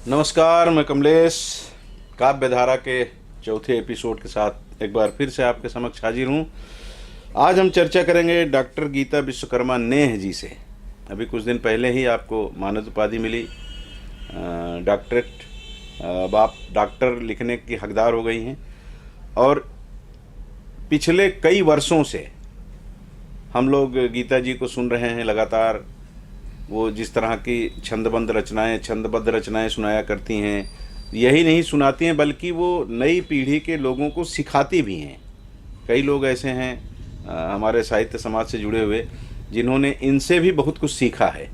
नमस्कार, मैं कमलेश काव्य धारा के चौथे एपिसोड के साथ एक बार फिर से आपके समक्ष हाजिर हूँ। आज हम चर्चा करेंगे डॉक्टर गीता विश्वकर्मा नेह जी से। अभी कुछ दिन पहले ही आपको मानद उपाधि मिली, डॉक्टरेट। अब आप डॉक्टर लिखने की हकदार हो गई हैं और पिछले कई वर्षों से हम लोग गीता जी को सुन रहे हैं लगातार। वो जिस तरह की छंदबद्ध रचनाएं सुनाया करती हैं, यही नहीं सुनाती हैं बल्कि वो नई पीढ़ी के लोगों को सिखाती भी हैं। कई लोग ऐसे हैं हमारे साहित्य समाज से जुड़े हुए जिन्होंने इनसे भी बहुत कुछ सीखा है।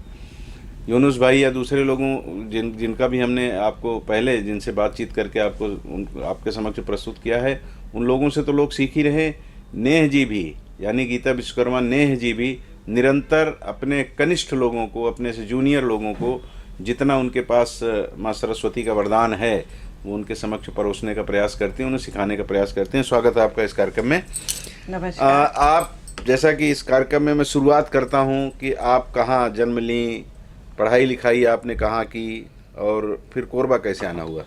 यूनुस भाई या दूसरे लोगों जिनका भी हमने आपको पहले जिनसे बातचीत करके आपके समक्ष प्रस्तुत किया है, उन लोगों से तो लोग सीख ही रहे। नेह जी भी, यानी गीता विश्वकर्मा नेह जी भी निरंतर अपने कनिष्ठ लोगों को, अपने से जूनियर लोगों को जितना उनके पास माँ सरस्वती का वरदान है वो उनके समक्ष परोसने का प्रयास करते हैं, उन्हें सिखाने का प्रयास करते हैं। स्वागत है आपका इस कार्यक्रम में। नमस्कार। आप जैसा कि इस कार्यक्रम में मैं शुरुआत करता हूं कि आप कहाँ जन्म ली, पढ़ाई लिखाई आपने कहाँ की, और फिर कोरबा कैसे आना हुआ?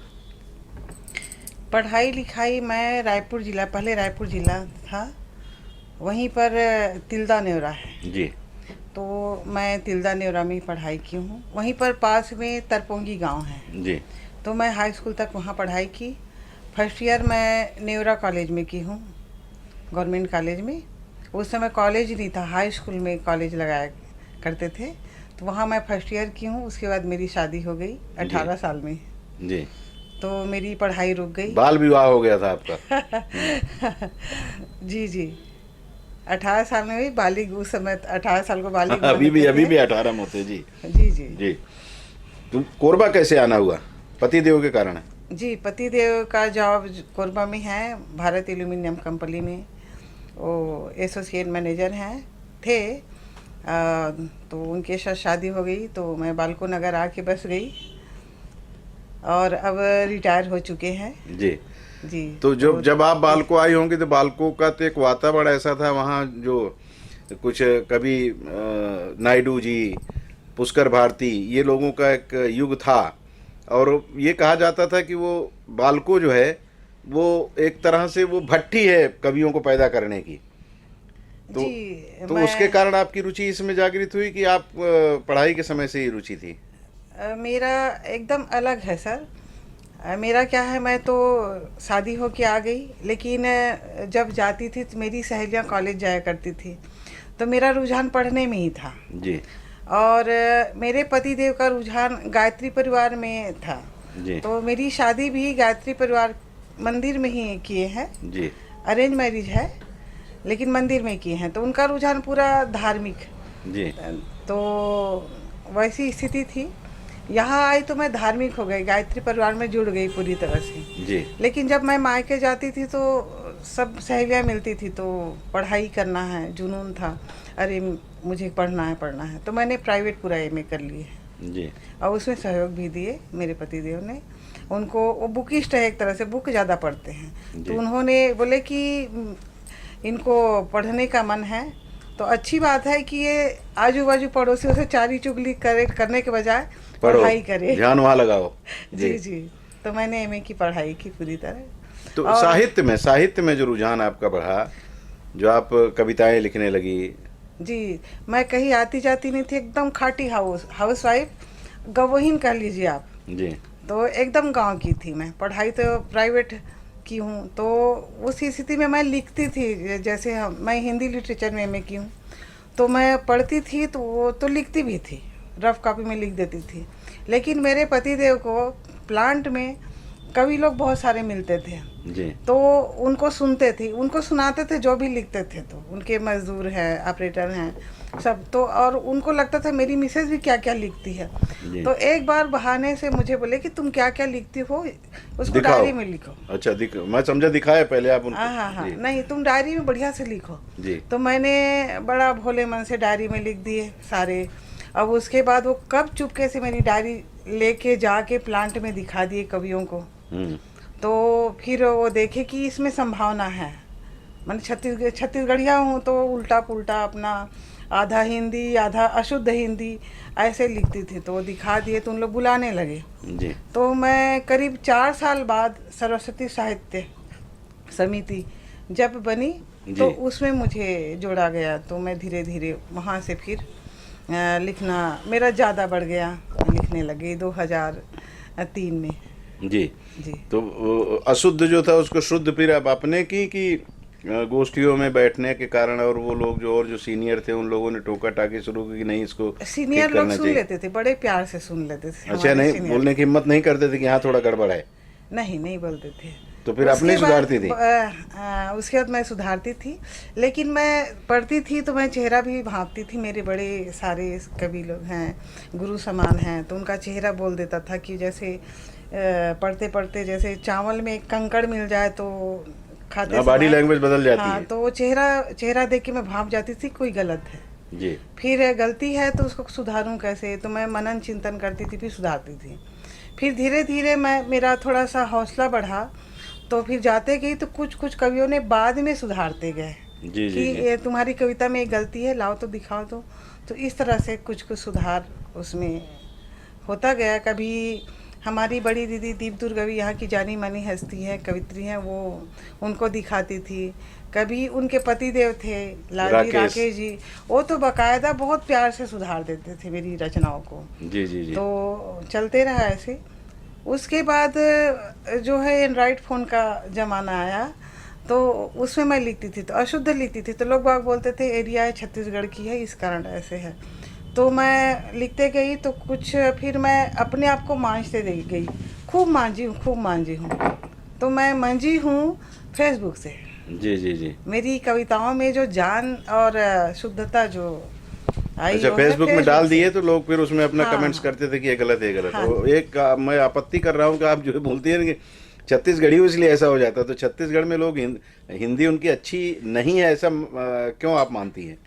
पढ़ाई लिखाई मैं पहले रायपुर जिला था, वहीं पर तिल्दा नेवरा है जी। तो मैं तिल्दा नेवरा में ही पढ़ाई की हूँ। वहीं पर पास में तरपोंगी गांव है जी। तो मैं हाई स्कूल तक वहाँ पढ़ाई की। फर्स्ट ईयर मैं नेवरा कॉलेज में की हूँ, गवर्नमेंट कॉलेज में। उस समय कॉलेज नहीं था, हाई स्कूल में कॉलेज लगाया करते थे, तो वहाँ मैं फर्स्ट ईयर की हूँ। उसके बाद मेरी शादी हो गई 18 साल में जी। तो मेरी पढ़ाई रुक गई। बाल विवाह हो गया था आपका? जी 18 साल में हुई बालिग। उस समय 18 साल को बालिग अभी भी 18 में होते। जी जी जी। तुम कोरबा कैसे आना हुआ? पति देव के कारण है? जी, पति देव का जॉब कोरबा में है, भारत एल्यूमिनियम कंपनी में वो एसोसिएट मैनेजर हैं थे। तो उनके साथ शादी हो गई तो मैं बालको नगर आके बस गई और अब रिटायर हो चुके हैं। जी जी। तो जब आप बालको आई होंगी तो बालको का तो एक वातावरण ऐसा था वहाँ, जो कुछ कभी नायडू जी, पुष्कर भारती, ये लोगों का एक युग था। और ये कहा जाता था कि वो बालको जो है वो एक तरह से वो भट्टी है कवियों को पैदा करने की। तो उसके कारण आपकी रुचि इसमें जागृत हुई कि आप पढ़ाई के समय से ही रुचि थी? मेरा एकदम अलग है सर। मेरा क्या है, मैं तो शादी हो के आ गई, लेकिन जब जाती थी तो मेरी सहेलियां कॉलेज जाया करती थी तो मेरा रुझान पढ़ने में ही था। जी। और मेरे पति देव का रुझान गायत्री परिवार में था। जी। तो मेरी शादी भी गायत्री परिवार मंदिर में ही किए हैं। जी। अरेंज मैरिज है लेकिन मंदिर में किए हैं, तो उनका रुझान पूरा धार्मिक। जी। तो वैसी स्थिति थी। यहाँ आई तो मैं धार्मिक हो गई, गायत्री परिवार में जुड़ गई पूरी तरह से। जी। लेकिन जब मैं मायके जाती थी तो सब सहेलियाँ मिलती थी तो पढ़ाई करना है, जुनून था, अरे मुझे पढ़ना है। तो मैंने प्राइवेट पूरा एमए कर लिए जी। और उसमें सहयोग भी दिए मेरे पतिदेव ने। उनको वो बुकिस्ट है, एक तरह से बुक ज़्यादा पढ़ते हैं, तो उन्होंने बोले कि इनको पढ़ने का मन है तो अच्छी बात है कि ये आजू बाजू पड़ोसियों से चारी चुगली करने के बजाय पढ़ाई करे, ध्यान वहाँ लगाओ। जी। तो मैंने एमए की पढ़ाई की पूरी तरह। तो साहित्य में जो रुझान आपका बढ़ा, जो आप कविताएं लिखने लगी? जी, मैं कहीं आती जाती नहीं थी, एकदम खाटी हाउस वाइफ, गवहीन कह लीजिए आप। जी। तो एकदम गांव की थी मैं। पढ़ाई तो प्राइवेट की हूँ, तो उस स्थिति में मैं लिखती थी। जैसे मैं हिंदी लिटरेचर में एमए की हूँ तो मैं पढ़ती थी तो वो तो लिखती भी थी, रफ कॉपी में लिख देती थी। लेकिन मेरे पतिदेव को प्लांट में कवि लोग बहुत सारे मिलते थे जी। तो उनको सुनाते थे जो भी लिखते थे। तो उनके मजदूर हैं, ऑपरेटर हैं सब, तो और उनको लगता था मेरी मिसेज भी क्या क्या लिखती है। तो एक बार बहाने से मुझे बोले कि तुम क्या क्या लिखती हो उसको डायरी में लिखो। अच्छा, मैं समझा दिखाए पहले आप उनको। हाँ, नहीं तुम डायरी में बढ़िया से लिखो जी। तो मैंने बड़ा भोले मन से डायरी में लिख दिए सारे। अब उसके बाद वो कब चुपके से मेरी डायरी लेके जाके प्लांट में दिखा दिए कवियों को। तो फिर वो देखे कि इसमें संभावना है। मैंने छत्तीसगढ़िया हूँ तो उल्टा पुल्टा अपना आधा हिंदी आधा अशुद्ध हिंदी ऐसे लिखती थी। तो वो दिखा दिए तो उन लोग बुलाने लगे। जी तो मैं करीब 4 साल बाद सरस्वती साहित्य समिति जब बनी तो जी। उसमें मुझे जोड़ा गया। तो मैं धीरे धीरे वहाँ से फिर लिखना मेरा ज़्यादा बढ़ गया, लिखने लगे 2003 में। जी। जी तो अशुद्ध जो था उसको शुद्ध फिर आप आपने की कि गोष्ठियों में बैठने के कारण और वो लोग जो और जो सीनियर थे उन लोगों ने टोका टाकी शुरू की कि नहीं इसको सीनियर ठीक लोग करना सुन चाहिए? लेते थे, बड़े प्यार से सुन लेते थे अच्छा, हमारे नहीं सीनियर। बोलने की हिम्मत नहीं करते थे कि यहाँ थोड़ा गड़बड़ है? नहीं नहीं बोलते थे। तो फिर अपने सुधारती थी? उसके बाद मैं सुधारती थी, लेकिन मैं पढ़ती थी तो मैं चेहरा भी भांपती थी। मेरे बड़े सारे कवि लोग हैं, गुरु समान हैं, तो उनका चेहरा बोल देता था कि जैसे पढ़ते पढ़ते जैसे चावल में एक कंकड़ मिल जाए तो खाते हाँ, बॉडी समय। लैंग्वेज बदल जाती हाँ, है। तो वो चेहरा देख के मैं भांप जाती थी कोई गलत है। जी फिर गलती है तो उसको सुधारूं कैसे, तो मैं मनन चिंतन करती थी, फिर सुधारती थी। फिर धीरे धीरे मेरा थोड़ा सा हौसला बढ़ा, तो फिर जाते गई तो कुछ कुछ कवियों ने बाद में सुधारते गए जी कि जी जी। ये तुम्हारी कविता में एक गलती है, लाओ तो दिखाओ। तो इस तरह से कुछ कुछ सुधार उसमें होता गया। कभी हमारी बड़ी दीदी दीप दुर्गवी यहाँ की जानी मानी हस्ती है, कवित्री हैं, वो उनको दिखाती थी। कभी उनके पतिदेव थे लालजी राकेश जी, वो तो बाकायदा बहुत प्यार से सुधार देते थे मेरी रचनाओं को। जी जी जी। तो चलते रहा ऐसे। उसके बाद जो है एंड्रॉइड फ़ोन का ज़माना आया, तो उसमें मैं लिखती थी तो अशुद्ध लिखती थी। तो लोग बाग बोलते थे एरिया है छत्तीसगढ़ की है, इस कारण ऐसे है। तो मैं लिखते गई तो कुछ फिर मैं अपने आप को मांझते गई, खूब मांझी हूँ। तो मैं मंझी हूँ फेसबुक से। जी जी जी। मेरी कविताओं में जो जान और शुद्धता जो आई अच्छा, वो है फेसबुक में डाल से। दिए तो लोग फिर उसमें अपना हाँ, कमेंट्स हाँ। करते थे कि ये गलत है ये गलत है। हाँ। वो एक मैं आपत्ति कर रहा हूँ कि आप जो है बोलती है ना कि छत्तीसगढ़ी हूँ इसलिए ऐसा हो जाता है। तो छत्तीसगढ़ में लोग हिंदी उनकी अच्छी नहीं है ऐसा क्यों आप मानती हैं?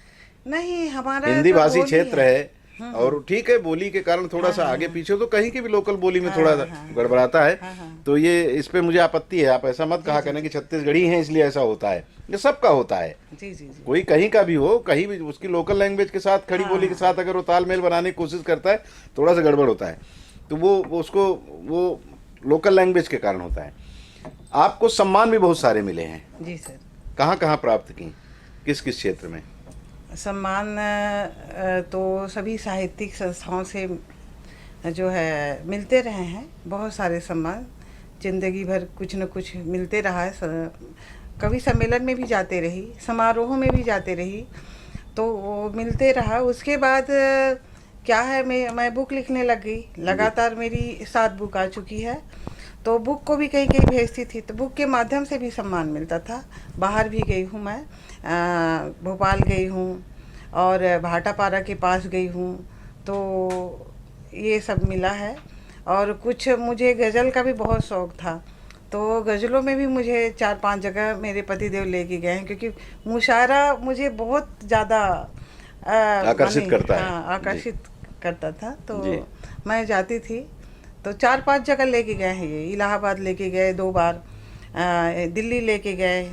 नहीं, हमारा हिंदी जो भाषी बोली क्षेत्र है और ठीक है, बोली के कारण थोड़ा हाँ, सा हाँ, आगे हाँ। पीछे हो तो कहीं की भी लोकल बोली में हाँ, थोड़ा हाँ, सा हाँ, गड़बड़ाता है। हाँ, हाँ। तो ये इस पे मुझे आपत्ति है। आप ऐसा मत जी, कहा जी, करें कि छत्तीसगढ़ी हैं इसलिए ऐसा होता है। ये सबका होता है, जी, जी, जी। कोई कहीं का भी हो, कहीं भी उसकी लोकल लैंग्वेज के साथ खड़ी हाँ, बोली के साथ अगर वो तालमेल बनाने की कोशिश करता है थोड़ा सा गड़बड़ होता है। तो वो उसको वो लोकल लैंग्वेज के कारण होता है। आपको सम्मान भी बहुत सारे मिले हैं, जी सर। कहाँ कहाँ प्राप्त की, किस किस क्षेत्र में? सम्मान तो सभी साहित्यिक संस्थाओं से जो है मिलते रहे हैं, बहुत सारे सम्मान जिंदगी भर कुछ न कुछ मिलते रहा है। कवि सम्मेलन में भी जाते रही, समारोहों में भी जाते रही, तो वो मिलते रहा। उसके बाद क्या है, मैं बुक लिखने लग गई। लगातार मेरी 7 बुक आ चुकी है। तो बुक को भी कहीं कहीं भेजती थी, तो बुक के माध्यम से भी सम्मान मिलता था। बाहर भी गई हूँ मैं, भोपाल गई हूँ और भाटापारा के पास गई हूँ, तो ये सब मिला है। और कुछ मुझे गज़ल का भी बहुत शौक़ था, तो गज़लों में भी मुझे 4-5 जगह मेरे पतिदेव लेके गए हैं, क्योंकि मुशायरा मुझे बहुत ज़्यादा आकर्षित करता है। हाँ, आकर्षित करता था। तो जी। मैं जाती थी, तो 4-5 जगह लेके गए हैं। ये इलाहाबाद लेके गए 2 बार, दिल्ली लेके गए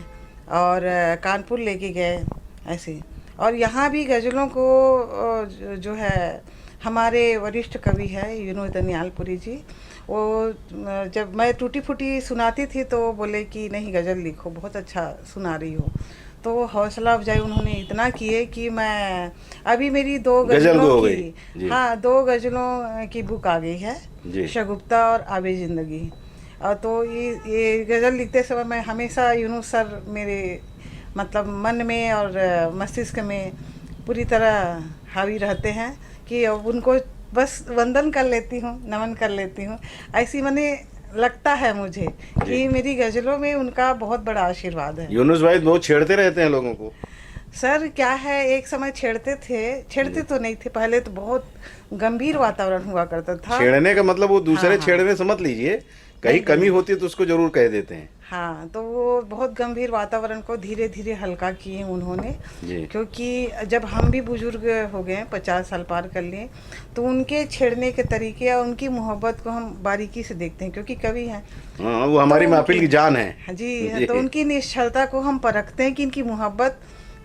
और कानपुर लेके गए ऐसे। और यहाँ भी गज़लों को जो है हमारे वरिष्ठ कवि है यूनुस दनियालपुरी जी, वो जब मैं टूटी फूटी सुनाती थी तो वो बोले कि नहीं गज़ल लिखो, बहुत अच्छा सुना रही हो। तो हौसला अफजाई उन्होंने इतना किए कि मैं अभी मेरी 2 गज़लों की, हाँ 2 गज़लों की बुक आ गई है, शगुफ्ता और आबे ज़िंदगी। और तो ये गज़ल लिखते समय मैं हमेशा यूनुस सर मेरे मतलब मन में और मस्तिष्क में पूरी तरह हावी रहते हैं कि उनको बस वंदन कर लेती हूँ, नमन कर लेती हूँ। ऐसी मैंने लगता है मुझे कि मेरी गज़लों में उनका बहुत बड़ा आशीर्वाद है। यूनुस भाई बहुत छेड़ते रहते हैं लोगों को। सर क्या है, एक समय छेड़ते तो नहीं थे, पहले तो बहुत गंभीर वातावरण हुआ करता था। छेड़ने का मतलब वो दूसरे हाँ, छेड़ने से मत लीजिए, कहीं कमी होती है तो उसको जरूर कह देते हैं। हाँ, तो वो बहुत गंभीर वातावरण को धीरे धीरे हल्का किए उन्होंने, क्योंकि जब हम भी बुजुर्ग हो गए, 50 साल पार कर लिए, तो उनके छेड़ने के तरीके या उनकी मोहब्बत को हम बारीकी से देखते हैं, क्योंकि कवि हैं। वो हमारी तो महफिल की जान है। जी, तो उनकी निश्चलता को हम परखते हैं कि इनकी मोहब्बत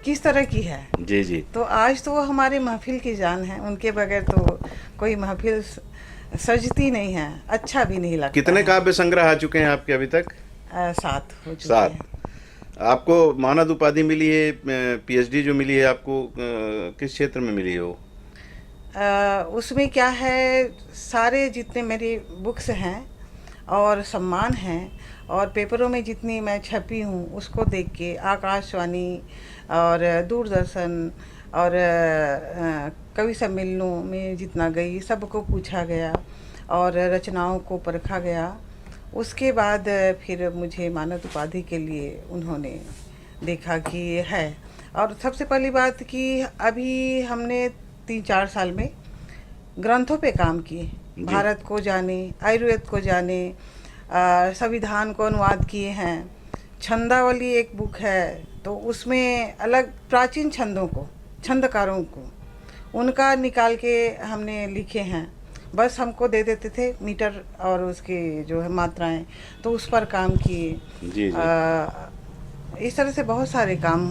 किस तरह की है। जी जी। तो आज तो वो हमारे महफिल की जान है, उनके बगैर तो कोई महफिल सजती नहीं है, अच्छा भी नहीं लगता कितने है। काव्य संग्रह आ चुके हैं आपके अभी तक? 7 हो चुके 7। हैं। आपको मानद उपाधि मिली है, पीएचडी जो मिली है आपको, किस क्षेत्र में मिली है वो? उसमें क्या है, सारे जितने मेरी बुक्स हैं और सम्मान हैं और पेपरों में जितनी मैं छपी हूँ उसको देख के आकाशवाणी और दूरदर्शन और कवि सम्मेलनों में जितना गई सबको पूछा गया और रचनाओं को परखा गया। उसके बाद फिर मुझे मानद उपाधि के लिए उन्होंने देखा कि ये है। और सबसे पहली बात कि अभी हमने 3-4 साल में ग्रंथों पे काम किए, भारत को जाने, आयुर्वेद को जाने, संविधान को अनुवाद किए हैं। छंदावली एक बुक है तो उसमें अलग प्राचीन छंदों को, छंदकारों को उनका निकाल के हमने लिखे हैं। बस हमको दे देते थे मीटर और उसके जो है मात्राएं, तो उस पर काम किए। जी जी। इस तरह से बहुत सारे काम,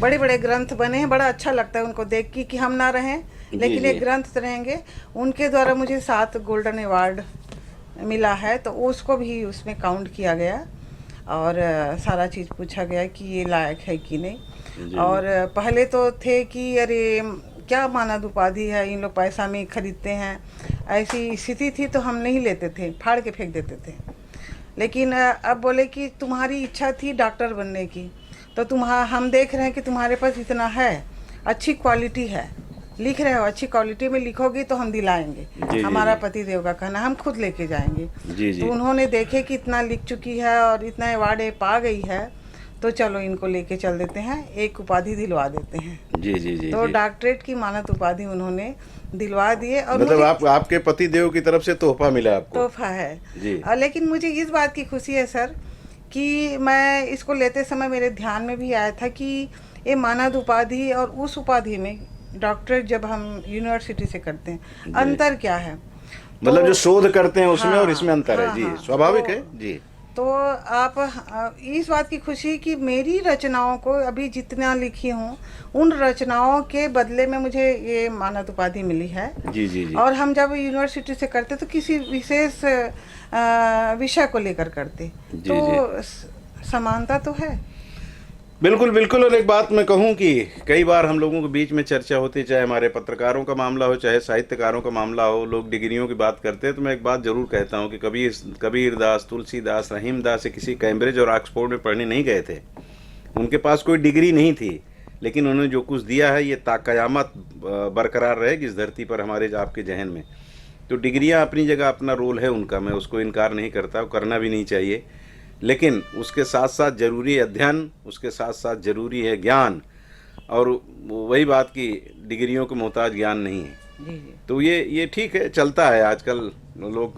बड़े बड़े ग्रंथ बने हैं। बड़ा अच्छा लगता है उनको देख के कि हम ना रहें लेकिन जी। एक ग्रंथ रहेंगे। उनके द्वारा मुझे 7 गोल्डन अवार्ड मिला है, तो उसको भी उसमें काउंट किया गया और सारा चीज़ पूछा गया कि ये लायक है कि नहीं। जी और पहले तो थे कि अरे क्या मानद उपाधि है, इन लोग पैसा में खरीदते हैं, ऐसी स्थिति थी तो हम नहीं लेते थे, फाड़ के फेंक देते थे। लेकिन अब बोले कि तुम्हारी इच्छा थी डॉक्टर बनने की, तो हम देख रहे हैं कि तुम्हारे पास इतना है, अच्छी क्वालिटी है, लिख रहे हो, अच्छी क्वालिटी में लिखोगी तो हम दिलाएंगे। जी, हमारा जी। पति देव का कहना, हम खुद लेके जाएंगे। जी जी। तो उन्होंने देखे कि इतना लिख चुकी है और इतना अवार्ड पा गई है, तो चलो इनको लेके चल देते हैं, एक उपाधि दिलवा देते हैं। जी जी जी। तो जी। डॉक्टरेट की मानद उपाधि उन्होंने दिलवा दिए। और मतलब मुझे आपके पति देव की तरफ से तोहफा मिला आपको? तोहफा है जी। लेकिन मुझे इस बात की खुशी है सर कि मैं इसको लेते समय मेरे ध्यान में भी आया था कि ये मानद उपाधि और उस उपाधि में डॉक्टरेट जब हम यूनिवर्सिटी से करते हैं, अंतर क्या है। मतलब जो शोध करते हैं उसमें हाँ, और इसमें अंतर है। हाँ, जी हाँ, स्वाभाविक तो, है जी। तो आप इस बात की खुशी कि मेरी रचनाओं को अभी जितना लिखी हूँ उन रचनाओं के बदले में मुझे ये मानद उपाधि मिली है। जी जी जी। और हम जब यूनिवर्सिटी से करते तो किसी विशेष विषय को लेकर करते, जी, तो समानता तो है। बिल्कुल बिल्कुल। और एक बात मैं कहूँ कि कई बार हम लोगों के बीच में चर्चा होती है, चाहे हमारे पत्रकारों का मामला हो, चाहे साहित्यकारों का मामला हो, लोग डिग्रियों की बात करते हैं, तो मैं एक बात जरूर कहता हूँ कि कबीरदास, तुलसीदास, रहीमदास किसी कैम्ब्रिज और ऑक्सफोर्ड में पढ़ने नहीं गए थे। उनके पास कोई डिग्री नहीं थी, लेकिन उन्होंने जो कुछ दिया है ये ताक़यामत बरकरार रहेगी इस धरती पर, हमारे आपके जहन में। तो डिग्रियाँ अपनी जगह अपना रोल है उनका, मैं उसको इनकार नहीं करता, करना भी नहीं चाहिए। लेकिन उसके साथ साथ जरूरी है अध्ययन, उसके साथ साथ जरूरी है ज्ञान, और वही बात की डिग्रियों के मोहताज ज्ञान नहीं है। जी जी। तो ये ठीक है, चलता है। आजकल लोग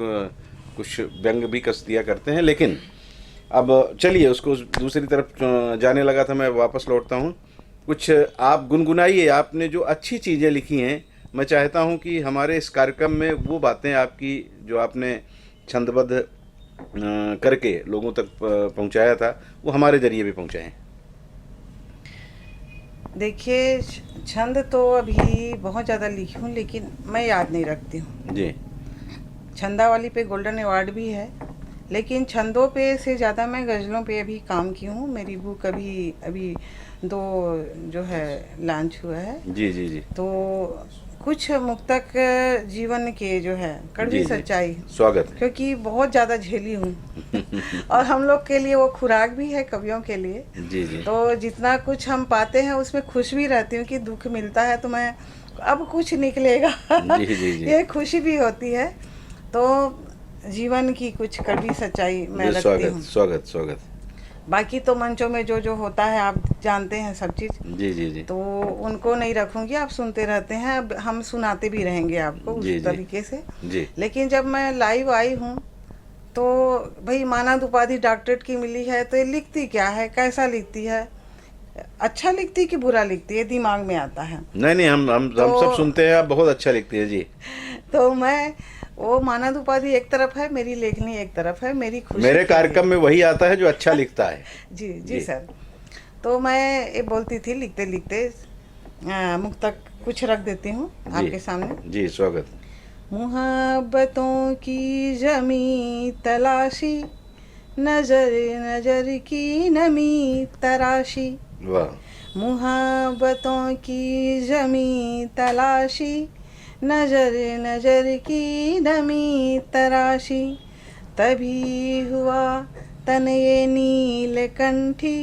कुछ व्यंग भी कस दिया करते हैं, लेकिन अब चलिए उसको दूसरी तरफ जाने लगा था, मैं वापस लौटता हूँ। कुछ आप गुनगुनाइए, आपने जो अच्छी चीज़ें लिखी हैं। मैं चाहता हूँ कि हमारे इस कार्यक्रम में वो बातें आपकी जो आपने छंदबद्ध करके लोगों तक पहुंचाया था, वो हमारे जरिए भी पहुंचाएं। देखिए, छंद तो अभी बहुत ज़्यादा लिखी हूँ लेकिन मैं याद नहीं रखती हूँ जी। छंदावली पे गोल्डन अवार्ड भी है, लेकिन छंदों पे से ज़्यादा मैं गज़लों पे अभी काम की हूँ। मेरी बुक अभी 2 जो है लॉन्च हुआ है। जी जी जी। तो कुछ मुक्तक जीवन के जो है कड़वी जी, जी। सच्चाई, स्वागत है। क्योंकि बहुत ज़्यादा झेली हूँ और हम लोग के लिए वो खुराक भी है, कवियों के लिए। जी जी। तो जितना कुछ हम पाते हैं उसमें खुश भी रहती हूँ कि दुख मिलता है तो मैं अब कुछ निकलेगा जी जी जी। ये खुशी भी होती है। तो जीवन की कुछ कड़वी सच्चाई मैं रखती स्वागत हूँ। स्वागत स्वागत। बाकी तो मंचों में जो जो होता है आप जानते हैं सब चीज़, जी जी जी। तो उनको नहीं रखूंगी, आप सुनते रहते हैं, अब हम सुनाते भी रहेंगे आपको उस जी, जी। तरीके से। जी लेकिन जब मैं लाइव आई हूँ तो भाई मानद उपाधि डॉक्टरेट की मिली है, तो ये लिखती क्या है, कैसा लिखती है, अच्छा लिखती कि बुरा लिखती है, दिमाग में आता है। नहीं नहीं, हम तो सब सुनते हैं, आप बहुत अच्छा लिखती है जी। तो मैं वो मानद उपाधि एक तरफ है, मेरी लेखनी एक तरफ है, मेरी खुशी मेरे के लिए। कार्यक्रम में वही आता है जो अच्छा लिखता है। जी जी जी। सर। तो मैं ये बोलती थी लिखते लिखते मुक्तक कुछ रख देती हूँ आपके सामने। जी स्वागत। मुहब्बतों की जमी तलाशी, नजर नजर की नमी तराशी। वाह। मुहब्बतों की जमी तलाशी, नजर नजर की नमी तराशी। तभी हुआ तन ये नीलकंठी,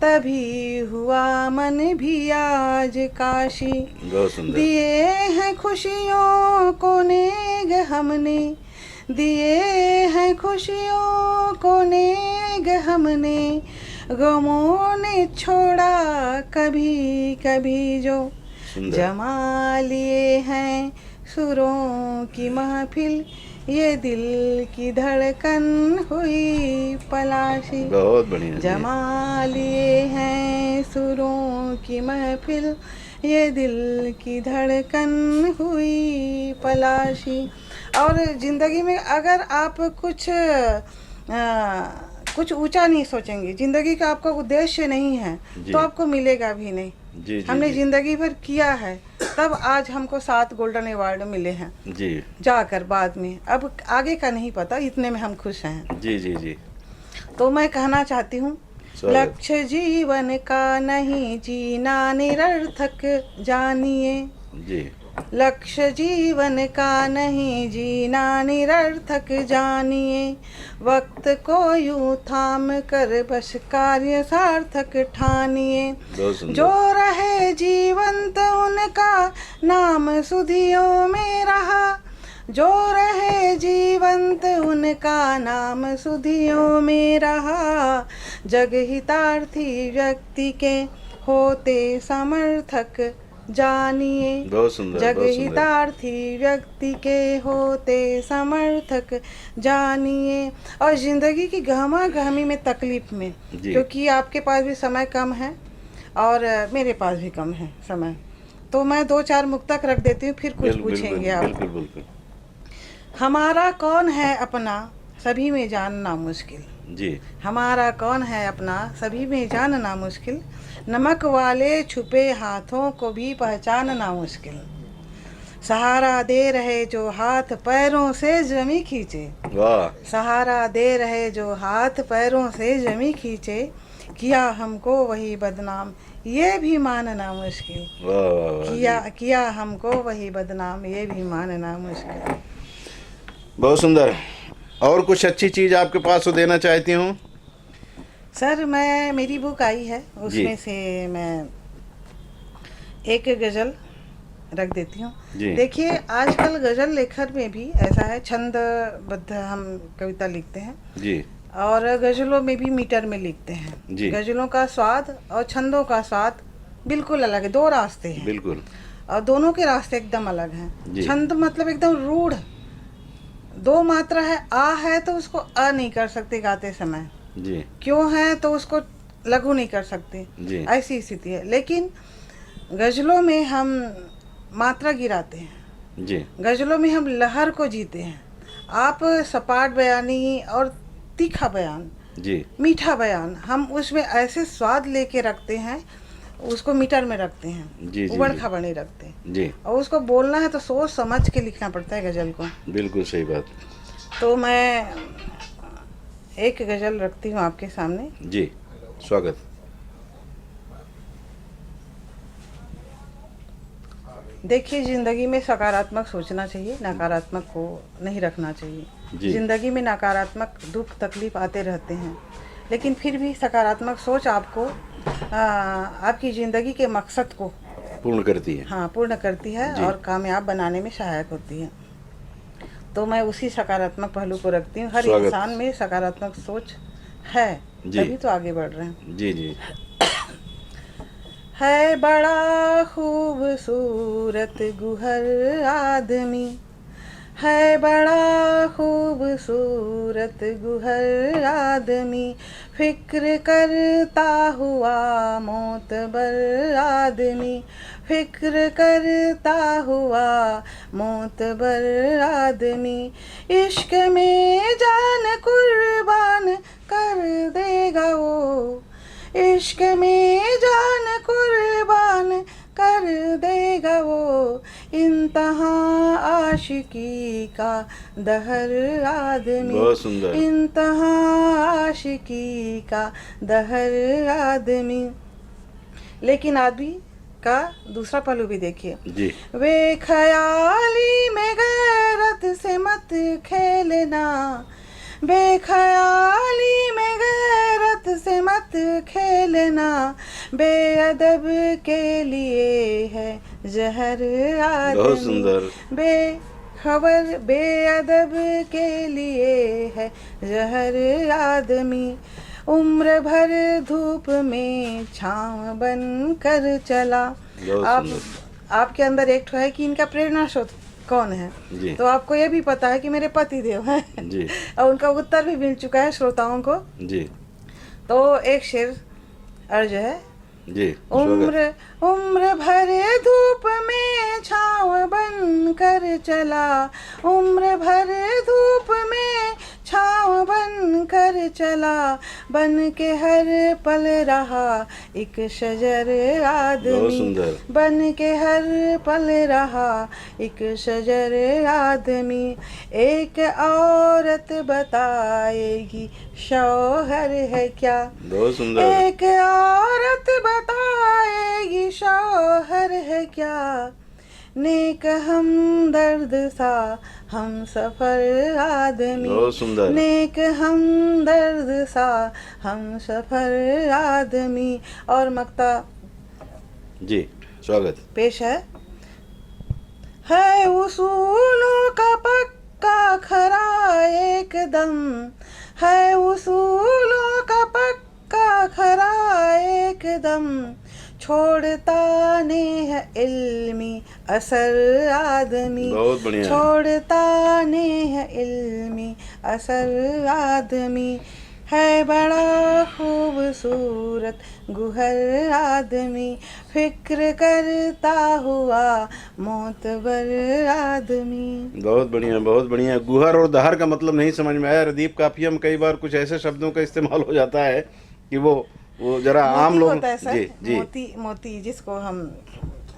तभी हुआ मन भी आज काशी। बहुत सुंदर। दिए हैं खुशियों को नेग हमने, दिए हैं खुशियों को नेग हमने, गमों ने छोड़ा कभी कभी जो। सुंदर। जमा लिए हैं सुरों की महफिल, ये दिल की धड़कन हुई पलाशी। बहुत बढ़िया। जमा लिए हैं सुरों की महफिल, ये दिल की धड़कन हुई पलाशी। और ज़िंदगी में अगर आप कुछ ऊंचा नहीं सोचेंगे, ज़िंदगी का आपका उद्देश्य नहीं है तो आपको मिलेगा भी नहीं। जी, हमने जी। ज़िंदगी भर किया है, तब आज हमको 7 गोल्डन अवार्ड मिले हैं जी जाकर बाद में। अब आगे का नहीं पता, इतने में हम खुश हैं। जी जी जी। तो मैं कहना चाहती हूँ, स्वागत। लक्ष्य जीवन का नहीं जीना निरर्थक जानिए। जी। लक्ष्य जीवन का नहीं जीना निरर्थक जानिए। वक्त को यूं थाम कर बस कार्य सार्थक ठानिए। बहुत सुंदर। जो रहे जीवंत उनका नाम सुधियों में रहा, जो रहे जीवंत उनका नाम सुधियों में रहा। जग हितार्थी व्यक्ति के होते समर्थक जानिए। बहुत सुंदर। जग बहुत सुंदर। हितार्थी व्यक्ति के होते समर्थक जानिए। और ज़िंदगी की गहमा गहमी में तकलीफ में, जी। क्योंकि आपके पास भी समय कम है और मेरे पास भी कम है समय, तो मैं 2-4 मुक्तक रख देती हूँ, फिर कुछ पूछेंगे आप। बिल्कुल बिल्कुल। हमारा कौन है अपना सभी में जानना मुश्किल। जी। हमारा कौन है अपना सभी में जानना मुश्किल, नमक वाले छुपे हाथों को भी पहचानना मुश्किल। सहारा दे रहे जो हाथ पैरों से जमी खींचे। वाह। सहारा दे रहे जो हाथ पैरों से जमी खींचे, किया हमको वही बदनाम ये भी मानना मुश्किल। वाह वाह वाह। किया हमको वही बदनाम ये भी मानना मुश्किल। बहुत सुंदर। और कुछ अच्छी चीज आपके पास तो देना चाहती हूँ? सर मेरी बुक आई है, उसमें से मैं एक गज़ल रख देती हूँ। देखिए, आजकल गज़ल लेखन में भी ऐसा है, छंदबद्ध हम कविता लिखते हैं जी, और गज़लों में भी मीटर में लिखते हैं जी। गज़लों का स्वाद और छंदों का स्वाद बिल्कुल अलग है, 2 रास्ते हैं बिल्कुल। और दोनों के रास्ते एकदम अलग हैं। जी। छंद मतलब एकदम रूढ़ 2 मात्रा है, आ है तो उसको अ नहीं कर सकते गाते समय, जी क्यों है तो उसको लघु नहीं कर सकते, जी। ऐसी स्थिति है। लेकिन गज़लों में हम मात्रा गिराते हैं, जी गज़लों में हम लहर को जीते हैं। आप सपाट बयानी और तीखा बयान, जी मीठा बयान, हम उसमें ऐसे स्वाद लेके रखते हैं, उसको मीटर में रखते हैं, जी, जी, उबड़ जी। खाबड़ नहीं रखते। जी। और उसको बोलना है तो सोच समझ के लिखना पड़ता है गज़ल को। बिल्कुल सही बात। तो मैं एक गज़ल रखती हूँ आपके सामने। जी स्वागत। देखिए, ज़िंदगी में सकारात्मक सोचना चाहिए, नकारात्मक को नहीं रखना चाहिए। जी। ज़िंदगी में नकारात्मक दुख तकलीफ आते रहते हैं, लेकिन फिर भी सकारात्मक सोच आपको आपकी ज़िंदगी के मकसद को पूर्ण करती है। हाँ पूर्ण करती है जी। और कामयाब बनाने में सहायक होती है। तो मैं उसी सकारात्मक पहलू को रखती हूँ। हर स्वागत। इंसान में सकारात्मक सोच है, जी। तभी तो आगे बढ़ रहे हैं। जी जी। है बड़ा खूबसूरत गुहर आदमी, है बड़ा खूबसूरत गुहर आदमी, फिक्र करता हुआ मोतबर आदमी, फिक्र करता हुआ मोतबर आदमी, इश्क में जान कुर्बान कर देगा वो, इश्क में आशिकी का दहर आदमी, बहुत सुंदर। इंतहा आशिकी का दहर आदमी। लेकिन आदमी का दूसरा पहलू भी देखिए। जी। वे ख्याली में गैरत से मत खेलना, बेख्याली में गैरत से मत खेलना, बेअदब के लिए है जहर आदमी। बहुत सुंदर। बेखबर बेअदब के लिए है जहर आदमी, उम्र भर धूप में छांव बन कर चला। आपके अंदर एक है कि इनका प्रेरणा स्रोत कौन है जी। तो आपको ये भी पता है कि मेरे पति देव हैं जी। और उनका उत्तर भी मिल चुका है श्रोताओं को जी। तो एक शेर अर्ज है जी। उम्र भरे धूप में छांव बन कर चला, उम्र भरे धूप में छांव बन कर चला, बन के हर पल रहा एक शजर आदमी, बन के हर पल रहा एक शजर आदमी। एक औरत बताएगी शौहर है क्या, बहुत सुंदर। एक औरत बताएगी शौहर है क्या, नेक हमदर्द सा हम सफर आदमी। बहुत सुंदर। नेक हमदर्द सा हम सफर आदमी। और मक्ता जी स्वागत पेश है उसूलों का पक्का खरा एकदम, है उसूलों का पक्का खरा एकदम, छोड़ता नेह इल्मी असर आदमी। बहुत बढ़िया। छोड़ता नेह इल्मी असर आदमी, है बड़ा खूबसूरत गुहर आदमी, फिक्र करता हुआ मोतबर आदमी। बहुत बढ़िया, बहुत बढ़िया। गुहर और दहर का मतलब नहीं समझ में आया। रदीप काफिया में कई बार कुछ ऐसे शब्दों का इस्तेमाल हो जाता है कि वो जरा आम लोग। होता है सर, जी जी। मोती जिसको हम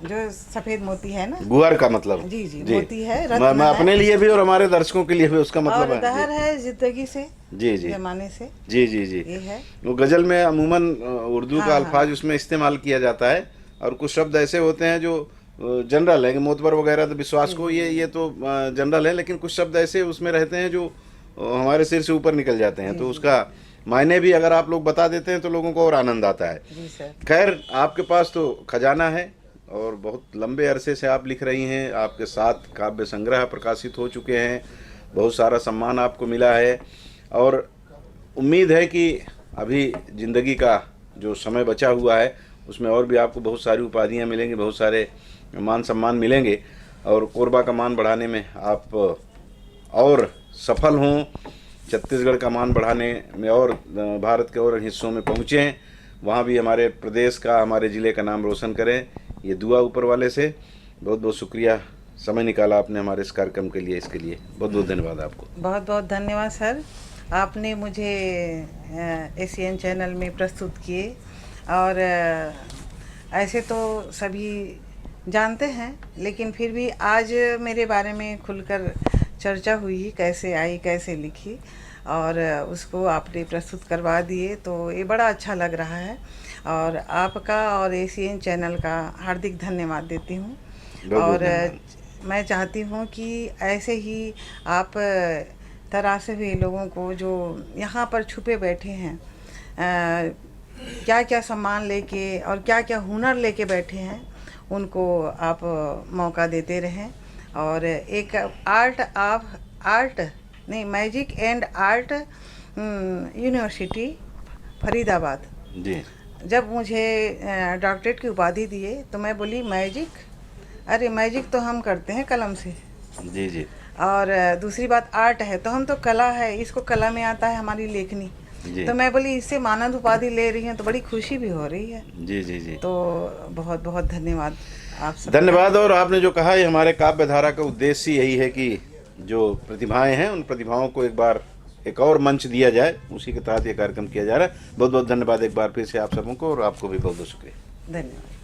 जो सफेद मोती है ना, गुहर का मतलब। जी जी, मोती है, मैं अपने लिए भी और हमारे दर्शकों के लिए भी उसका मतलब है। दहर है जिंदगी से, जी जी, जमाने से। जी जी जी, ये है। वो गजल में अमूमन उर्दू का अल्फाज उसमें इस्तेमाल किया जाता है और कुछ शब्द ऐसे होते हैं जो जनरल है, मोतबर वगैरह तो विश्वास को ये तो जनरल है, लेकिन कुछ शब्द ऐसे उसमें रहते हैं जो हमारे सिर से ऊपर निकल जाते हैं, तो उसका मायने भी अगर आप लोग बता देते हैं तो लोगों को और आनंद आता है। खैर, आपके पास तो खजाना है और बहुत लंबे अरसे से आप लिख रही हैं। आपके 7 काव्य संग्रह प्रकाशित हो चुके हैं, बहुत सारा सम्मान आपको मिला है और उम्मीद है कि अभी ज़िंदगी का जो समय बचा हुआ है उसमें और भी आपको बहुत सारी उपाधियां मिलेंगी, बहुत सारे मान सम्मान मिलेंगे और कोरबा का मान बढ़ाने में आप और सफल हों, छत्तीसगढ़ का मान बढ़ाने में और भारत के और हिस्सों में पहुँचें, वहाँ भी हमारे प्रदेश का, हमारे ज़िले का नाम रोशन करें। ये दुआ ऊपर वाले से। बहुत बहुत शुक्रिया, समय निकाला आपने हमारे इस कार्यक्रम के लिए। इसके लिए बहुत बहुत धन्यवाद आपको। बहुत बहुत धन्यवाद सर, आपने मुझे एशियन चैनल में प्रस्तुत किए और ऐसे तो सभी जानते हैं लेकिन फिर भी आज मेरे बारे में खुलकर चर्चा हुई, कैसे आई, कैसे लिखी और उसको आपने प्रस्तुत करवा दिए, तो ये बड़ा अच्छा लग रहा है और आपका और एशियन चैनल का हार्दिक धन्यवाद देती हूँ। और मैं चाहती हूँ कि ऐसे ही आप तरासे हुए लोगों को जो यहाँ पर छुपे बैठे हैं, क्या क्या सम्मान लेके और क्या क्या हुनर लेके बैठे हैं, उनको आप मौका देते रहें। और एक magic and art university Faridabad जी, जब मुझे डॉक्टरेट की उपाधि दिए तो मैं बोली मैजिक, अरे मैजिक तो हम करते हैं कलम से। जी जी। और दूसरी बात आर्ट है तो हम तो कला है, इसको कला में आता है हमारी लेखनी। तो मैं बोली इससे मानद उपाधि ले रही हैं तो बड़ी खुशी भी हो रही है। जी जी जी। तो बहुत बहुत धन्यवाद आप सब। धन्यवाद। और आपने जो कहा, ये हमारे काव्य धारा का उद्देश्य यही है कि जो प्रतिभाएं हैं उन प्रतिभाओं को एक बार एक और मंच दिया जाए, उसी के तहत ये कार्यक्रम किया जा रहा है। बहुत बहुत धन्यवाद एक बार फिर से आप सबों को और आपको भी बहुत बहुत शुक्रिया। धन्यवाद।